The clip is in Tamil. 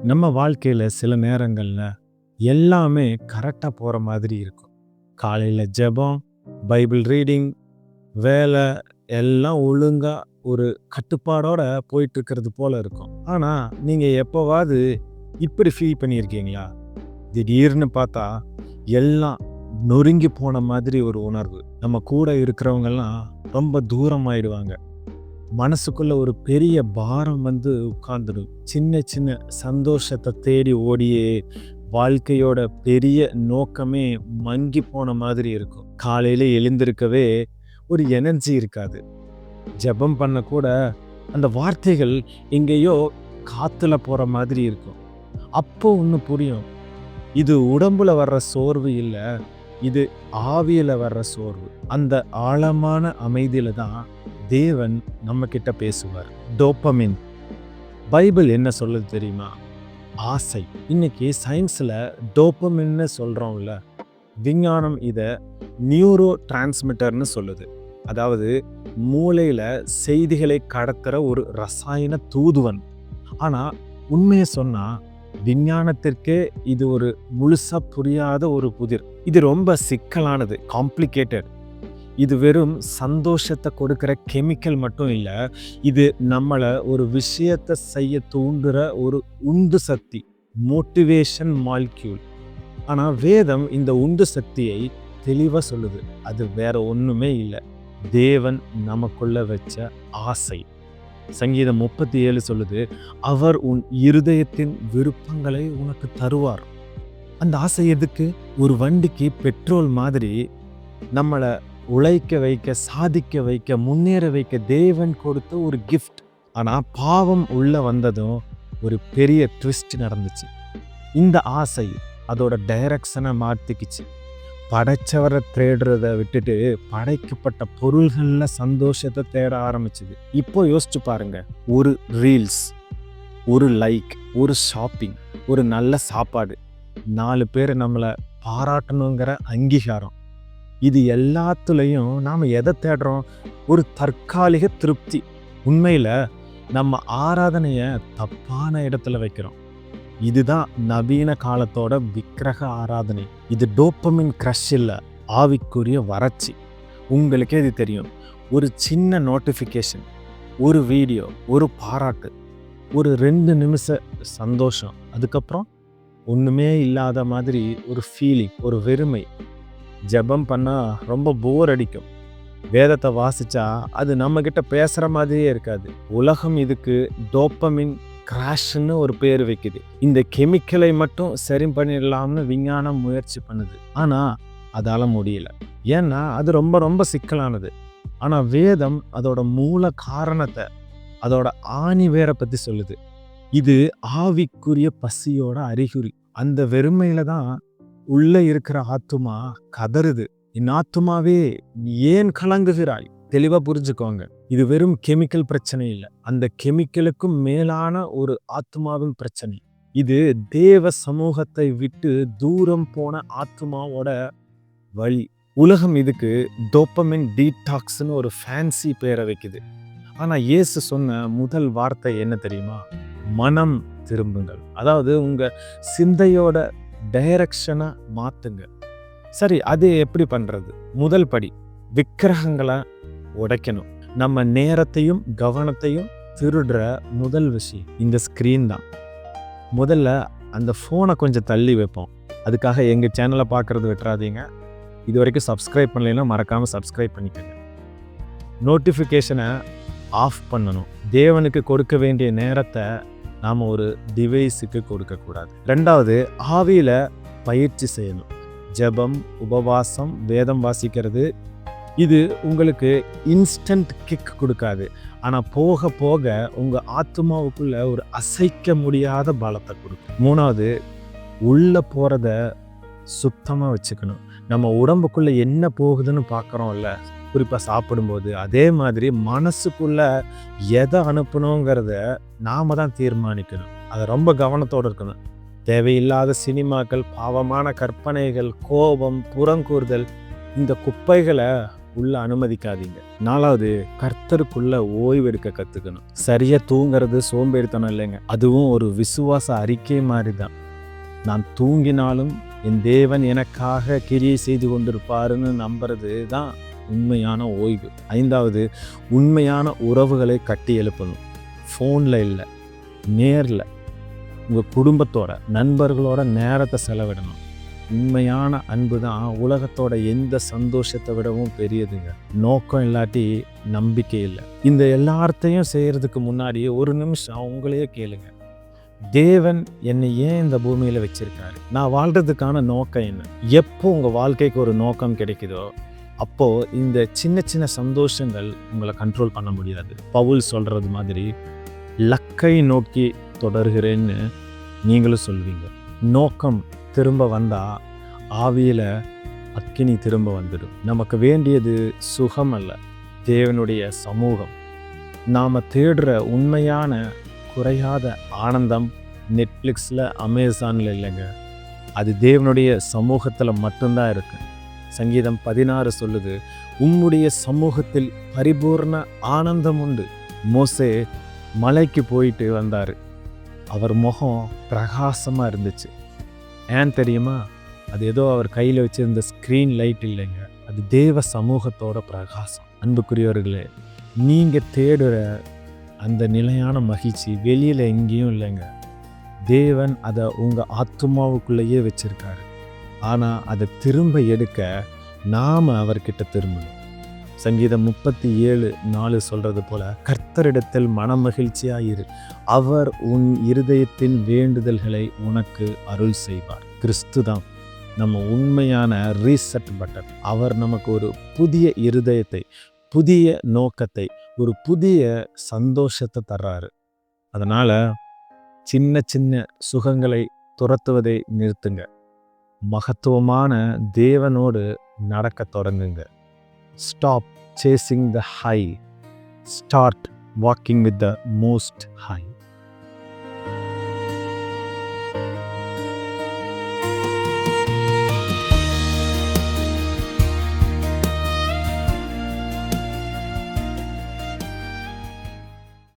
நம்ம வாழ்க்கையில் சில நேரங்களில் எல்லாமே கரெக்டாக போகிற மாதிரி இருக்கும். காலையில் ஜெபம், பைபிள் ரீடிங், வேலை எல்லாம் ஒழுங்காக ஒரு கட்டுப்பாடோட போயிட்டு இருக்கிறது போல இருக்கும். ஆனால் நீங்கள் எப்போவாது இப்படி ஃபீல் பண்ணியிருக்கீங்களா? திடீர்னு பார்த்தா எல்லாம் நொறுங்கி போன மாதிரி ஒரு உணர்வு. நம்ம கூட இருக்கிறவங்கெல்லாம் ரொம்ப தூரமாயிடுவாங்க. மனசுக்குள்ள ஒரு பெரிய பாரம் வந்து உட்கார்ந்துடும். சின்ன சின்ன சந்தோஷத்தை தேடி ஓடியே வாழ்க்கையோட பெரிய நோக்கமே மங்கி போன மாதிரி இருக்கும். காலையில எழுந்திருக்கவே ஒரு எனர்ஜி இருக்காது. ஜெபம் பண்ண கூட அந்த வார்த்தைகள் எங்கேயோ காத்துல போற மாதிரி இருக்கும். அப்போ ஒன்று புரியும், இது உடம்புல வர்ற சோர்வு இல்லை, இது ஆவியில வர்ற சோர்வு. அந்த ஆழமான அமைதியில தான் தேவன் நம்ம கிட்ட பேசுவார். டோபமின். பைபிள் என்ன சொல்லுது தெரியுமா? ஆசை. இன்னைக்கு சயின்ஸ்ல டோபமின்னு சொல்றோம்ல, விஞ்ஞானம் இத நியூரோ டிரான்ஸ்மிட்டர்னு சொல்லுது. அதாவது மூளையில செய்திகளை கடத்துற ஒரு ரசாயன தூதுவன். ஆனா உண்மையை சொன்னா விஞ்ஞானத்திற்கே இது ஒரு முழுசா புரியாத ஒரு புதிர். இது ரொம்ப சிக்கலானது, காம்ப்ளிகேட்டட். இது வெறும் சந்தோஷத்தை கொடுக்கிற கெமிக்கல் மட்டும் இல்லை, இது நம்மளை ஒரு விஷயத்தை செய்ய தூண்டுற ஒரு உந்து சக்தி, மோட்டிவேஷன் மாலிக்யூல். ஆனால் வேதம் இந்த உந்து சக்தியை தெளிவாக சொல்லுது. அது வேற ஒன்றுமே இல்லை, தேவன் நமக்குள்ள வச்ச ஆசை. சங்கீதம் 37 சொல்லுது, அவர் உன் இருதயத்தின் விருப்பங்களை உனக்கு தருவார். அந்த ஆசை எதுக்கு? ஒரு வண்டிக்கு பெட்ரோல் மாதிரி நம்மளை உழைக்க வைக்க, சாதிக்க வைக்க, முன்னேற வைக்க தேவன் கொடுத்த ஒரு கிஃப்ட். ஆனால் பாவம் உள்ள வந்ததும் ஒரு பெரிய ட்விஸ்ட் நடந்துச்சு. இந்த ஆசை அதோட டைரக்ஷனை மாற்றிக்கிச்சு. படைச்சவரை தேடுறத விட்டுட்டு படைக்கப்பட்ட பொருள்களில் சந்தோஷத்தை தேட ஆரம்பிச்சுது. இப்போ யோசிச்சு பாருங்க, ஒரு ரீல்ஸ், ஒரு லைக், ஒரு ஷாப்பிங், ஒரு நல்ல சாப்பாடு, 4 பேர் நம்மளை பாராட்டணுங்கிற அங்கீகாரம், இது எல்லாத்துலேயும் நாம் எதை தேடுறோம்? ஒரு தற்காலிக திருப்தி. உண்மையில் நம்ம ஆராதனையை தப்பான இடத்துல வைக்கிறோம். இதுதான் நவீன காலத்தோட விக்கிரக ஆராதனை. இது டோபமின் கிரஷ் இல்லை, ஆவிக்குரிய வறட்சி. உங்களுக்கே இது தெரியும். ஒரு சின்ன நோட்டிஃபிகேஷன், ஒரு வீடியோ, ஒரு பாராட்டு, ஒரு 2 நிமிஷ சந்தோஷம், அதுக்கப்புறம் ஒன்றுமே இல்லாத மாதிரி ஒரு ஃபீலிங், ஒரு வெறுமை. ஜெபம் பண்ணால் ரொம்ப போர் அடிக்கும். வேதத்தை வாசித்தா அது நம்மக்கிட்ட பேசுகிற மாதிரியே இருக்காது. உலகம் இதுக்கு டோபமின் கிராஷ்ன்னு ஒரு பேர் வைக்குது. இந்த கெமிக்கலை மட்டும் சரி பண்ணிடலாம்னு விஞ்ஞானம் முயற்சி பண்ணுது. ஆனால் அதால் முடியல. ஏன்னா அது ரொம்ப ரொம்ப சிக்கலானது. ஆனால் வேதம் அதோட மூல காரணத்தை, அதோட ஆணி வேரை பற்றி சொல்லுது. இது ஆவிக்குரிய பசியோட அறிகுறி. அந்த வெறுமையில தான் உள்ள இருக்கிற ஆத்துமா கதறுது. என் ஆத்துமாவே நீ ஏன் கலங்குகிறாய்? தெளிவா புரிஞ்சுக்கோங்க, இது வெறும் கெமிக்கல் பிரச்சனை இல்லை, அந்த கெமிக்கலுக்கும் மேலான ஒரு ஆத்மாவின் பிரச்சனை. இது தேவ சமூகத்தை விட்டு தூரம் போன ஆத்மாவோட வழி. உலகம் இதுக்கு டோபமின் டீடாக்ஸ்னு ஒரு ஃபேன்சி பேரை வைக்குது. ஆனா இயேசு சொன்ன முதல் வார்த்தை என்ன தெரியுமா? மனம் திரும்புங்கள். அதாவது உங்க சிந்தையோட டைரக்ஷனை மாத்துங்க. சரி, அது எப்படி பண்றது? முதல் படி, விக்கிரகங்களை உடைக்கணும். நம்ம நேரத்தையும் கவனத்தையும் திருடுற முதல் விஷயம் இந்த ஸ்க்ரீன் தான். முதல்ல அந்த ஃபோனை கொஞ்சம் தள்ளி வைப்போம். அதுக்காக எங்கள் சேனலை பார்க்குறது விட்டுறாதீங்க. இது வரைக்கும் சப்ஸ்கிரைப் பண்ணலைன்னா மறக்காமல் சப்ஸ்கிரைப் பண்ணிக்கோங்க. நோட்டிஃபிகேஷனை ஆஃப் பண்ணணும். தேவனுக்கு கொடுக்க வேண்டிய நேரத்தை நாம் ஒரு டிவைஸுக்கு கொடுக்கக்கூடாது. 2வது, ஆவியில் பயிற்சி செய்யணும். ஜெபம், உபவாசம், வேதம் வாசிக்கிறது, இது உங்களுக்கு இன்ஸ்டன்ட் கிக் கொடுக்காது. ஆனால் போக போக உங்கள் ஆத்மாவுக்குள்ள ஒரு அசைக்க முடியாத பலத்தை கொடுக்கும். 3வது, உள்ளே போகிறத சுத்தமாக வச்சுக்கணும். நம்ம உடம்புக்குள்ள என்ன போகுதுன்னு பார்க்குறோம்ல, குறிப்பாக சாப்பிடும்போது, அதே மாதிரி மனசுக்குள்ள எதை அனுப்பணுங்கிறத நாம தான் தீர்மானிக்கணும். அதை ரொம்ப கவனத்தோடு இருக்கணும். தேவையில்லாத சினிமாக்கள், பாவமான கற்பனைகள், கோபம், புறங்கூறுதல், இந்த குப்பைகளை உள்ள அனுமதிக்காதீங்க. 4வது, கர்த்தருக்குள்ள ஓய்வு எடுக்க கத்துக்கணும். சரியா தூங்குறது சோம்பேறித்தனம் இல்லைங்க, அதுவும் ஒரு விசுவாச அறிக்கை மாதிரி தான். நான் தூங்கினாலும் என் தேவன் எனக்காக கிரியை செய்து கொண்டிருப்பாருன்னு நம்புறது தான் உண்மையான ஓய்வு. 5வது, உண்மையான உறவுகளை கட்டி எழுப்பணும். ஃபோனில் இல்லை, நேரில் உங்கள் குடும்பத்தோட நண்பர்களோட நேரத்தை செலவிடணும். உண்மையான அன்பு தான் உலகத்தோட எந்த சந்தோஷத்தை விடவும் பெரியதுங்க. நோக்கம் இல்லாட்டி நம்பிக்கை இல்லை. இந்த எல்லாத்தையும் செய்கிறதுக்கு முன்னாடி ஒரு நிமிஷம் உங்களையே கேளுங்க. தேவன் என்னை ஏன் இந்த பூமியில் வச்சிருக்காரு? நான் வாழ்கிறதுக்கான நோக்கம் என்ன? எப்போ உங்கள் வாழ்க்கைக்கு ஒரு நோக்கம் கிடைக்குதோ அப்போது இந்த சின்ன சின்ன சந்தோஷங்கள் உங்களை கண்ட்ரோல் பண்ண முடியாது. பவுல் சொல்கிறது மாதிரி லக்கை நோக்கி தொடர்கிறேன்னு நீங்களும் சொல்வீங்க. நோக்கம் திரும்ப வந்தால் ஆவியில் அக்கினி திரும்ப வந்துடும். நமக்கு வேண்டியது சுகம் அல்ல, தேவனுடைய சமூகம். நாம் தேடுற உண்மையான குறையாத ஆனந்தம் நெட்ஃப்ளிக்ஸில், அமேசானில் இல்லைங்க, அது தேவனுடைய சமூகத்தில் மட்டும்தான் இருக்கு. சங்கீதம் 16 சொல்லுது, உம்முடைய சமூகத்தில் பரிபூர்ண ஆனந்தம் உண்டு. மோசே மலைக்கு போயிட்டு வந்தார், அவர் முகம் பிரகாசமாக இருந்துச்சு. ஏன் தெரியுமா? அது ஏதோ அவர் கையில் வச்சிருந்த ஸ்க்ரீன் லைட் இல்லைங்க, அது தேவ சமூகத்தோட பிரகாசம். அன்புக்குரியவர்களே, நீங்கள் தேடுற அந்த நிலையான மகிழ்ச்சி வெளியில் எங்கேயும் இல்லைங்க. தேவன் அதை உங்கள் ஆத்துமாவுக்குள்ளேயே வச்சிருக்காரு. ஆனால் அதை திரும்ப எடுக்க நாம் அவர்கிட்ட திரும்பணும். சங்கீதம் 37:4 சொல்கிறது போல, கர்த்தரிடத்தில் மனமகிழ்ச்சியாயிரு, அவர் உன் இருதயத்தின் வேண்டுதல்களை உனக்கு அருள் செய்வார். கிறிஸ்து தான் நம்ம உண்மையான ரீசெட் பட்டன். அவர் நமக்கு ஒரு புதிய இருதயத்தை, புதிய நோக்கத்தை, ஒரு புதிய சந்தோஷத்தை தர்றாரு. அதனால் சின்ன சின்ன சுகங்களை துரத்துவதை நிறுத்துங்க. மகத்துவமான தேவனோடு நடக்க தொடங்குங்க. Stop chasing the high, start walking with the most high.